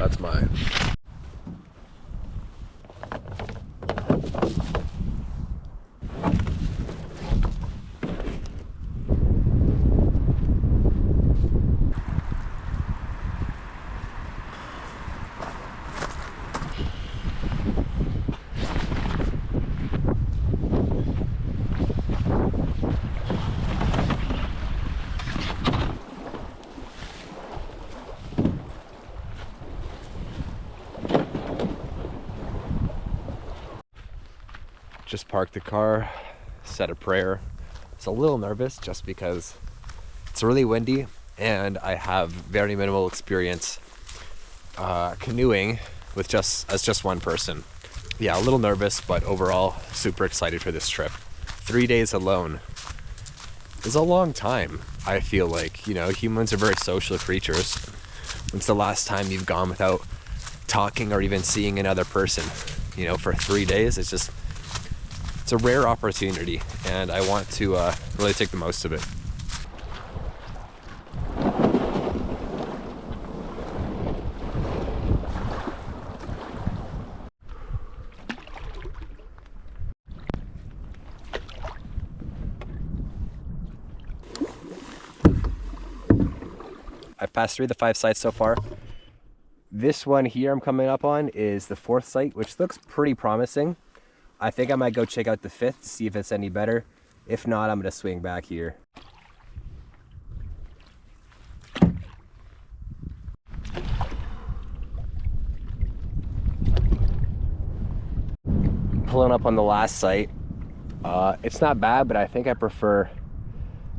That's mine. Just parked the car, said a prayer. It's a little nervous just because it's really windy and I have very minimal experience canoeing with just one person. Yeah, a little nervous, but overall super excited for this trip. 3 days alone is a long time. I feel like, you know, humans are very social creatures. When's the last time you've gone without talking or even seeing another person? You know, for 3 days, it's a rare opportunity, and I want to really take the most of it. I've passed through the 5 sites so far. This one here I'm coming up on is the 4th site, which looks pretty promising. I think I might go check out the 5th to see if it's any better. If not, I'm gonna swing back here. Pulling up on the last site. It's not bad, but I think I prefer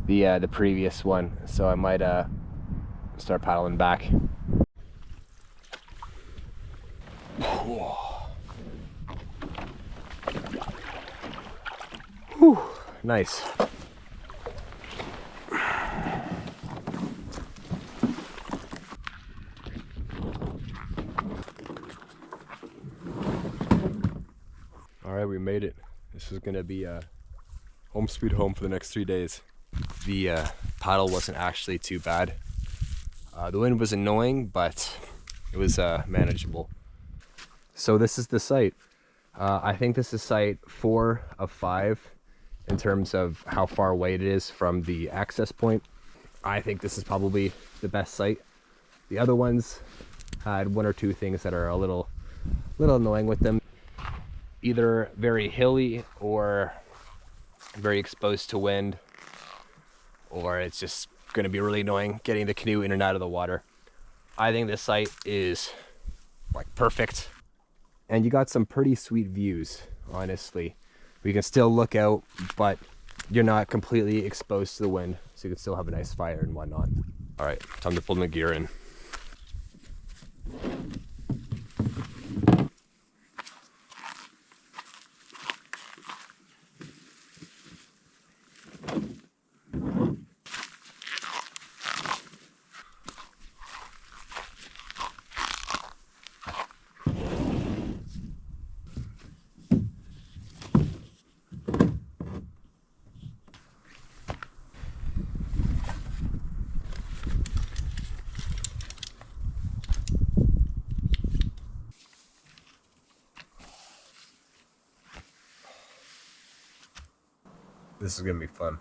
the previous one, so I might start paddling back. Whew, nice. All right, we made it. This is gonna be home sweet home for the next 3 days. The paddle wasn't actually too bad. The wind was annoying, but it was manageable. So this is the site. I think this is site 4 of 5 in terms of how far away it is from the access point. I think this is probably the best site. The other ones had 1 or 2 things that are a little annoying with them. Either very hilly or very exposed to wind, or it's just going to be really annoying getting the canoe in and out of the water. I think this site is like perfect. And you got some pretty sweet views, honestly. We can still look out, but you're not completely exposed to the wind, so you can still have a nice fire and whatnot. All right, time to pull my gear in. This is gonna be fun.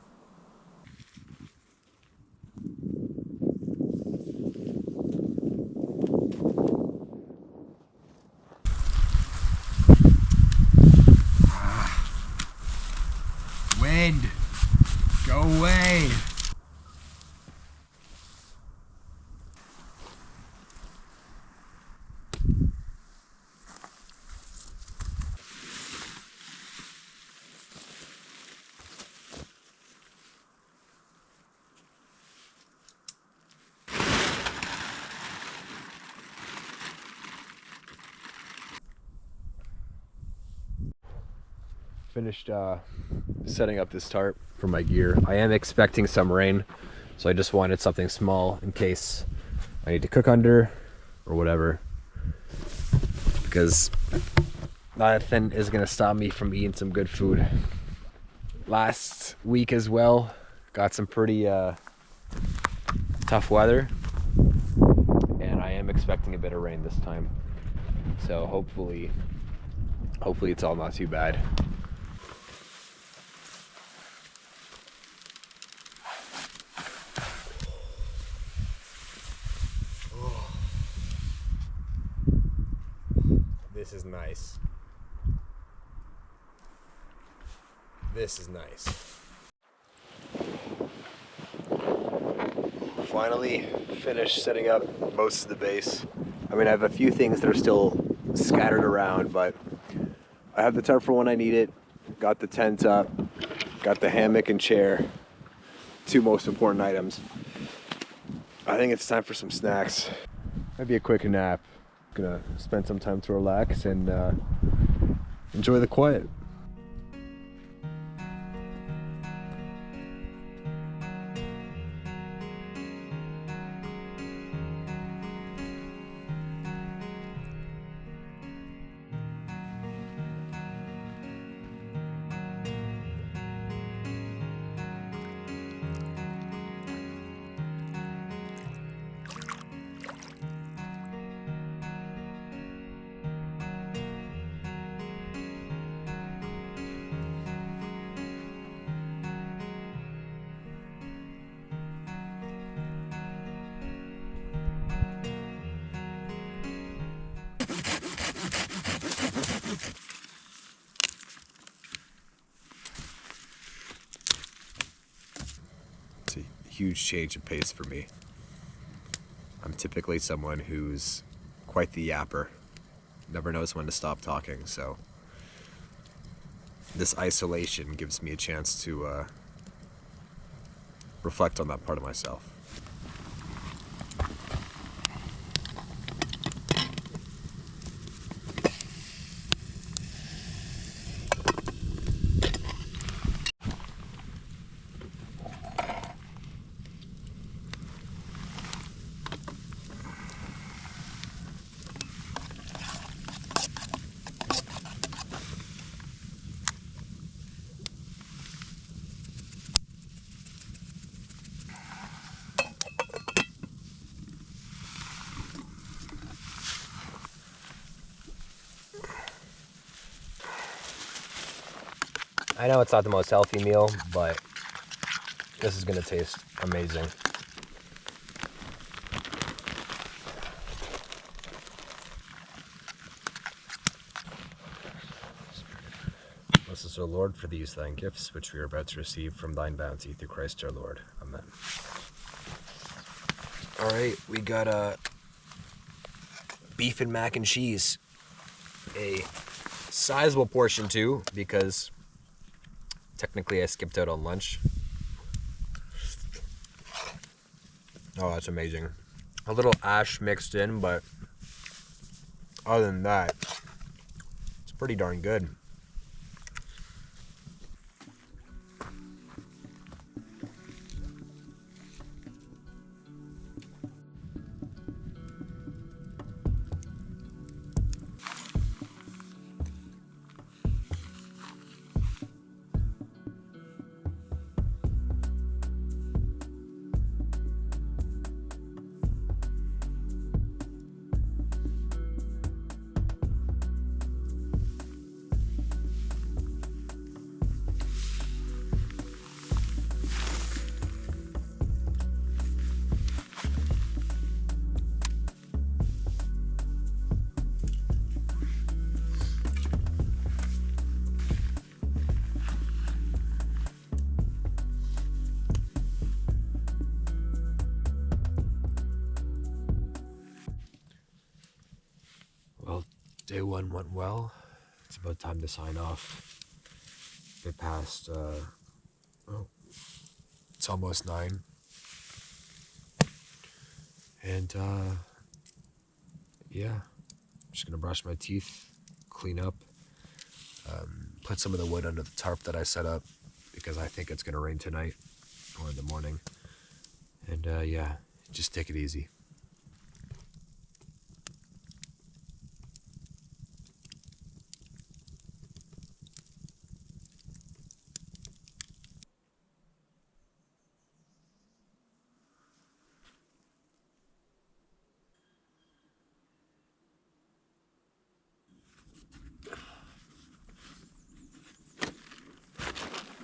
Wind, go away. Finished setting up this tarp for my gear. I am expecting some rain, so I just wanted something small in case I need to cook under or whatever, because nothing is gonna stop me from eating some good food. Last week as well, got some pretty tough weather, and I am expecting a bit of rain this time. So hopefully it's all not too bad. This is nice. This is nice. Finally finished setting up most of the base. I mean, I have a few things that are still scattered around, but I have the tarp for when I need it. Got the tent up. Got the hammock and chair. Two most important items. I think it's time for some snacks. Maybe a quick nap. Gonna spend some time to relax and enjoy the quiet. Huge change of pace for me. I'm typically someone who's quite the yapper, never knows when to stop talking, so this isolation gives me a chance to reflect on that part of myself. I know it's not the most healthy meal, but this is gonna taste amazing. Bless us, O Lord, for these thine gifts, which we are about to receive from thine bounty through Christ our Lord. Amen. All right, we got beef and mac and cheese. A sizable portion too, because technically I skipped out on lunch. Oh, that's amazing. A little ash mixed in, but other than that, it's pretty darn good. Well, day one went well. It's about time to sign off. It passed, it's almost 9. And, yeah, I'm just gonna brush my teeth, clean up, put some of the wood under the tarp that I set up because I think it's gonna rain tonight or in the morning. And, yeah, just take it easy.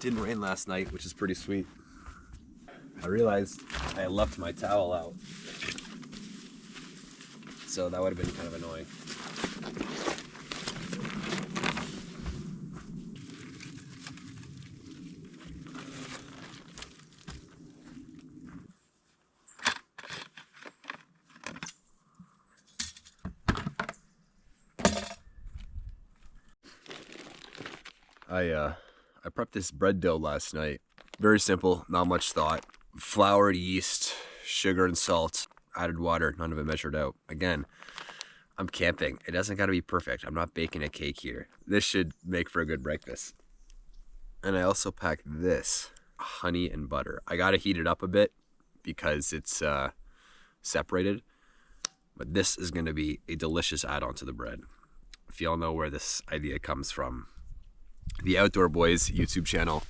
Didn't rain last night, which is pretty sweet. I realized I left my towel out, so that would have been kind of annoying. I prepped this bread dough last night. Very simple, not much thought. Flour, yeast, sugar, and salt. Added water, none of it measured out. Again, I'm camping. It doesn't gotta be perfect. I'm not baking a cake here. This should make for a good breakfast. And I also packed this, honey and butter. I gotta heat it up a bit because it's separated. But this is gonna be a delicious add-on to the bread. If y'all know where this idea comes from, the Outdoor Boys YouTube channel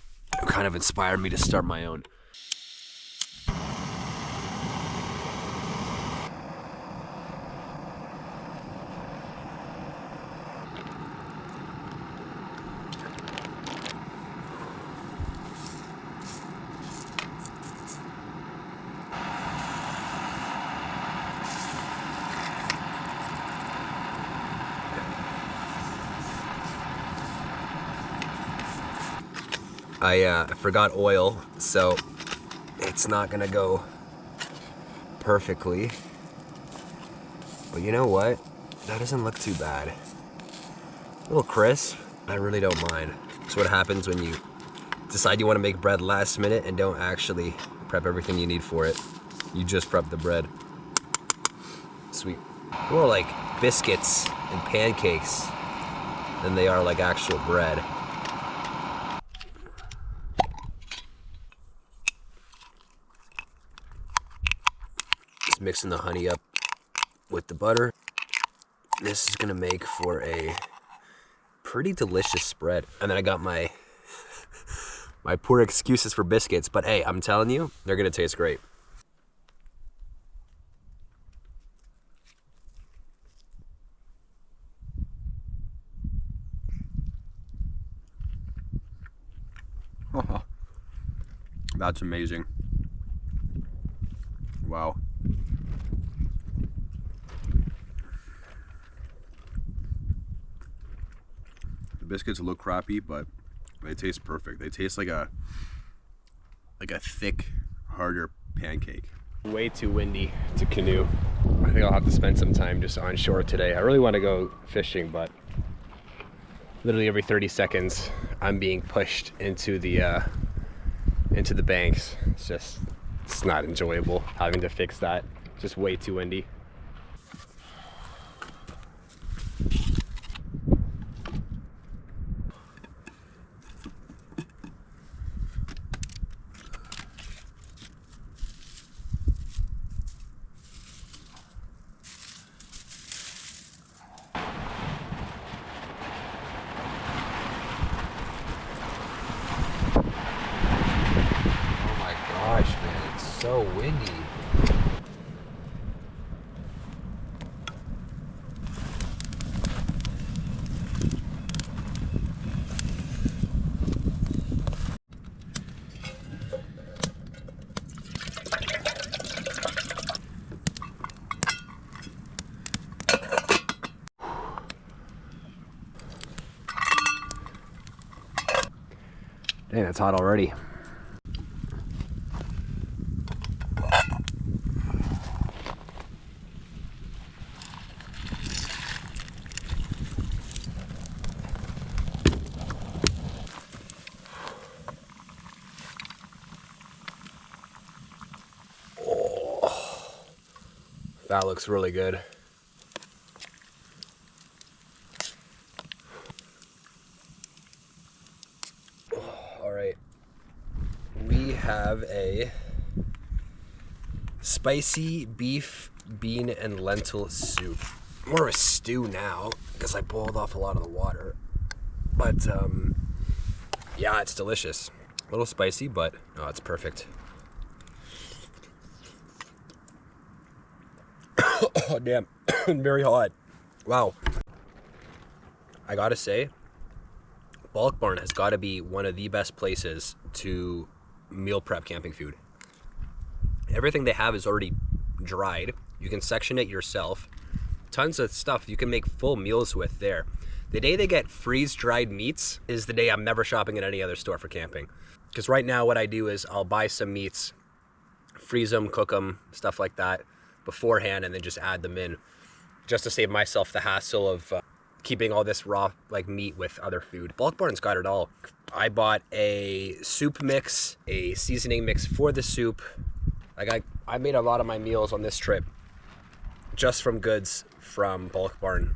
kind of inspired me to start my own. I forgot oil, so it's not gonna go perfectly. But you know what? That doesn't look too bad. A little crisp, I really don't mind. That's what happens when you decide you want to make bread last minute and don't actually prep everything you need for it. You just prep the bread. Sweet. More like biscuits and pancakes than they are like actual bread. Just mixing the honey up with the butter. This is gonna make for a pretty delicious spread. And then I got my poor excuses for biscuits, but hey, I'm telling you, they're gonna taste great. That's amazing. Wow. The biscuits look crappy, but they taste perfect. They taste like a thick, harder pancake. Way too windy to canoe. I think I'll have to spend some time just on shore today. I really want to go fishing, but literally every 30 seconds I'm being pushed into the banks. It's not enjoyable having to fix that. Just way too windy. Gosh, man, it's so windy. Dang, it's hot already. That looks really good. All right, we have a spicy beef, bean, and lentil soup. More of a stew now because I boiled off a lot of the water. But yeah, it's delicious. A little spicy, but no, it's perfect. Oh, damn. Very hot. Wow. I gotta say, Bulk Barn has got to be one of the best places to meal prep camping food. Everything they have is already dried. You can section it yourself. Tons of stuff you can make full meals with there. The day they get freeze-dried meats is the day I'm never shopping at any other store for camping. Because right now what I do is I'll buy some meats, freeze them, cook them, stuff like that beforehand, and then just add them in, just to save myself the hassle of keeping all this raw like meat with other food. Bulk Barn's got it all. I bought a soup mix, a seasoning mix for the soup. Like I made a lot of my meals on this trip just from goods from Bulk Barn.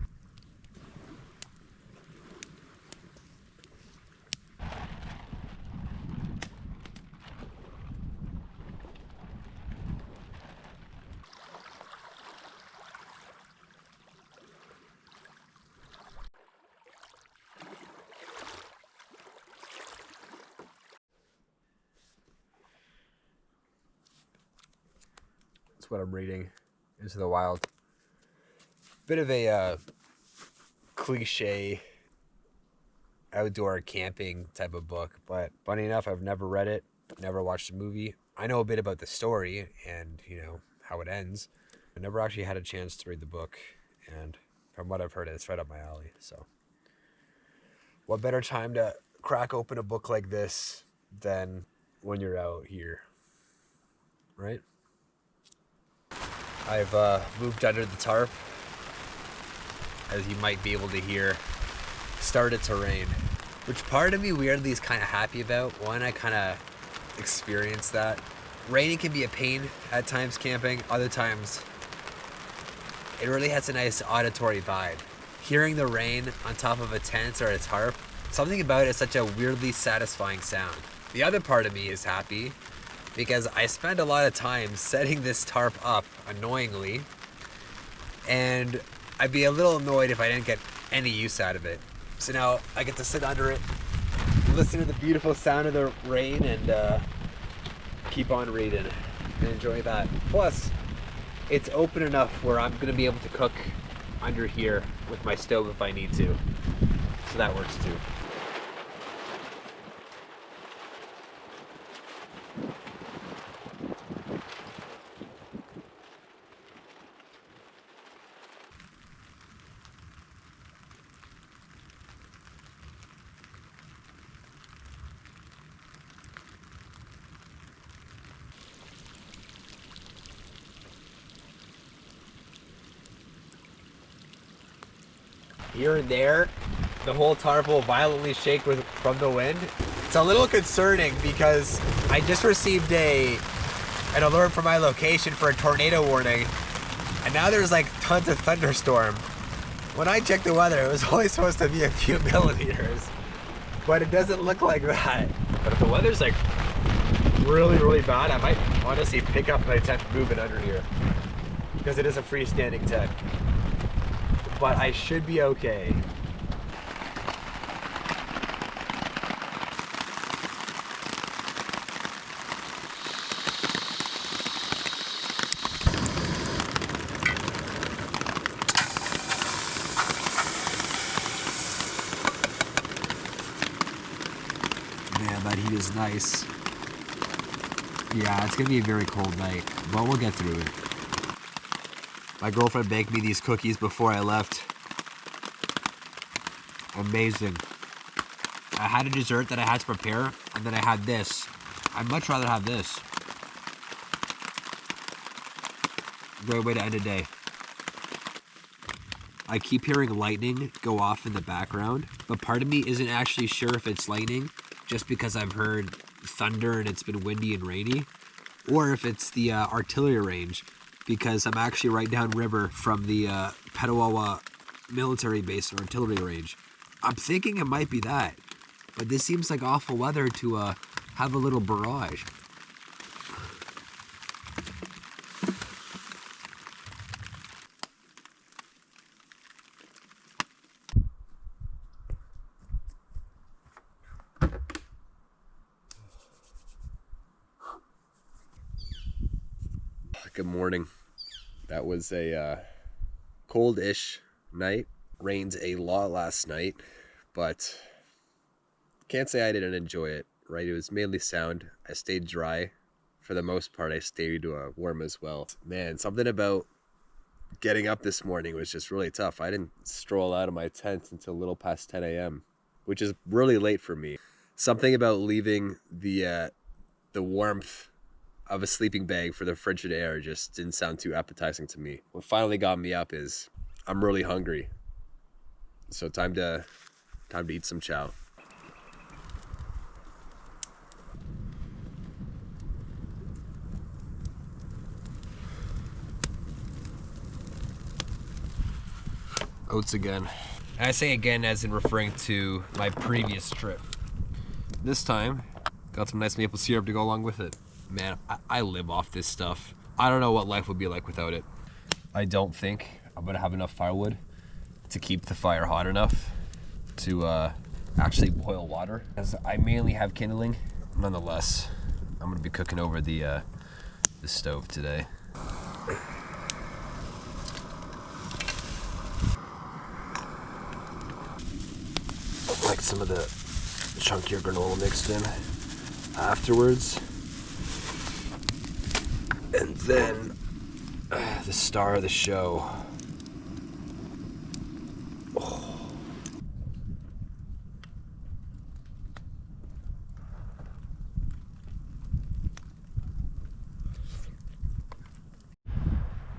That's what I'm reading, Into the Wild. Bit of a cliche outdoor camping type of book, but funny enough, I've never read it, never watched the movie. I know a bit about the story and, you know, how it ends. I never actually had a chance to read the book, and from what I've heard, it's right up my alley. So what better time to crack open a book like this than when you're out here, right? I've moved under the tarp, as you might be able to hear. Started to rain, which part of me weirdly is kind of happy about. One, I kind of experienced that. Raining can be a pain at times camping. Other times, it really has a nice auditory vibe. Hearing the rain on top of a tent or a tarp, something about it is such a weirdly satisfying sound. The other part of me is happy because I spend a lot of time setting this tarp up annoyingly, and I'd be a little annoyed if I didn't get any use out of it. So now I get to sit under it, listen to the beautiful sound of the rain, and keep on reading and enjoy that. Plus, it's open enough where I'm gonna be able to cook under here with my stove if I need to. So that works too. Here and there, the whole tarp will violently shake from the wind. It's a little concerning because I just received an alert from my location for a tornado warning, and now there's like tons of thunderstorm. When I checked the weather, it was only supposed to be a few millimeters, but it doesn't look like that. But if the weather's like really, really bad, I might honestly pick up my tent and move it under here, because it is a freestanding tent. But I should be okay. Man, that heat is nice. Yeah, it's gonna be a very cold night, but we'll get through it. My girlfriend baked me these cookies before I left. Amazing. I had a dessert that I had to prepare, and then I had this. I'd much rather have this. Great way to end a day. I keep hearing lightning go off in the background, but part of me isn't actually sure if it's lightning, just because I've heard thunder and it's been windy and rainy, or if it's the artillery range, because I'm actually right downriver from the Petawawa military base or artillery range. I'm thinking it might be that, but this seems like awful weather to have a little barrage. Good morning. That was a cold-ish night. Rained a lot last night, but Can't say I didn't enjoy it, right? It was mainly sound. I stayed dry. For the most part, I stayed warm as well. Man, something about getting up this morning was just really tough. I didn't stroll out of my tent until a little past 10 a.m., which is really late for me. Something about leaving the warmth of a sleeping bag for the frigid air just didn't sound too appetizing to me. What finally got me up is I'm really hungry. So time to eat some chow. Oats again. And I say again as in referring to my previous trip. This time, got some nice maple syrup to go along with it. Man, I live off this stuff. I don't know what life would be like without it. I don't think I'm gonna have enough firewood to keep the fire hot enough to actually boil water, as I mainly have kindling. Nonetheless, I'm gonna be cooking over the stove today. Like some of the chunkier granola mixed in afterwards. And then the star of the show. Oh.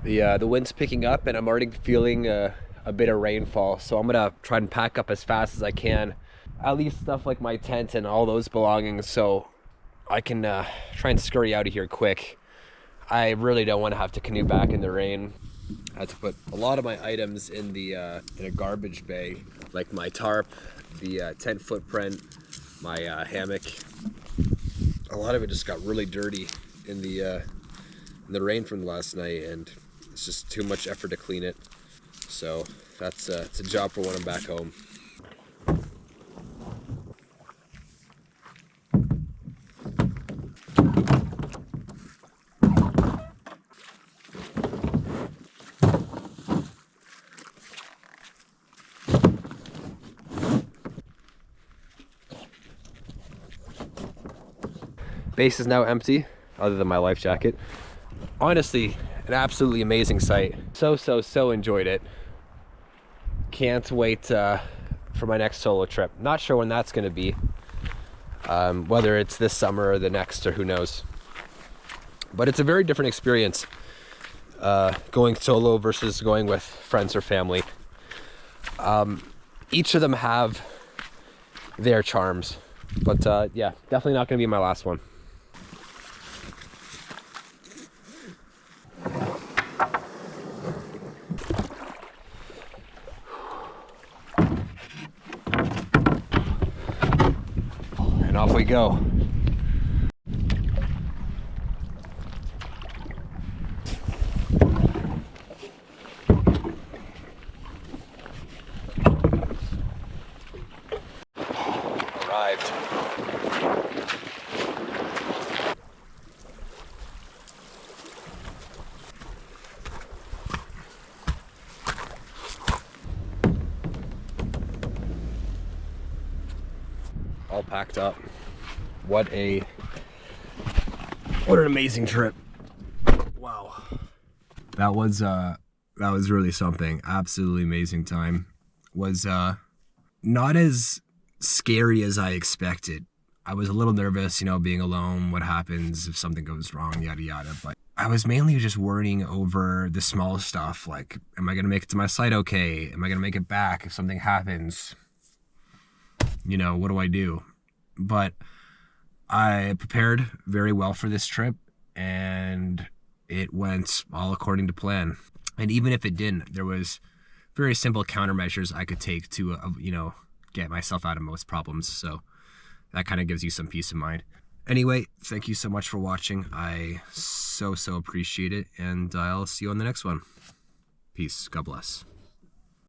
The wind's picking up and I'm already feeling a bit of rainfall, so I'm gonna try and pack up as fast as I can, at least stuff like my tent and all those belongings, so I can try and scurry out of here quick. I really don't want to have to canoe back in the rain. I had to put a lot of my items in a garbage bag, like my tarp, the tent footprint, my hammock. A lot of it just got really dirty in the rain from last night, and it's just too much effort to clean it. So it's a job for when I'm back home. Base is now empty, other than my life jacket. Honestly, an absolutely amazing sight. So enjoyed it. Can't wait for my next solo trip. Not sure when that's gonna be. Whether it's this summer or the next, or who knows. But it's a very different experience going solo versus going with friends or family. Each of them have their charms. But yeah, definitely not gonna be my last one. And off we go. Arrived. All packed up. What an amazing trip. Wow. That was really something. Absolutely amazing time. Was not as scary as I expected. I was a little nervous, being alone, what happens if something goes wrong, yada yada, but I was mainly just worrying over the small stuff, like, am I gonna make it to my site okay? Am I gonna make it back if something happens? What do I do? But I prepared very well for this trip, and it went all according to plan. And even if it didn't, there was very simple countermeasures I could take to, get myself out of most problems. So that kind of gives you some peace of mind. Anyway, thank you so much for watching. I so appreciate it, and I'll see you on the next one. Peace. God bless.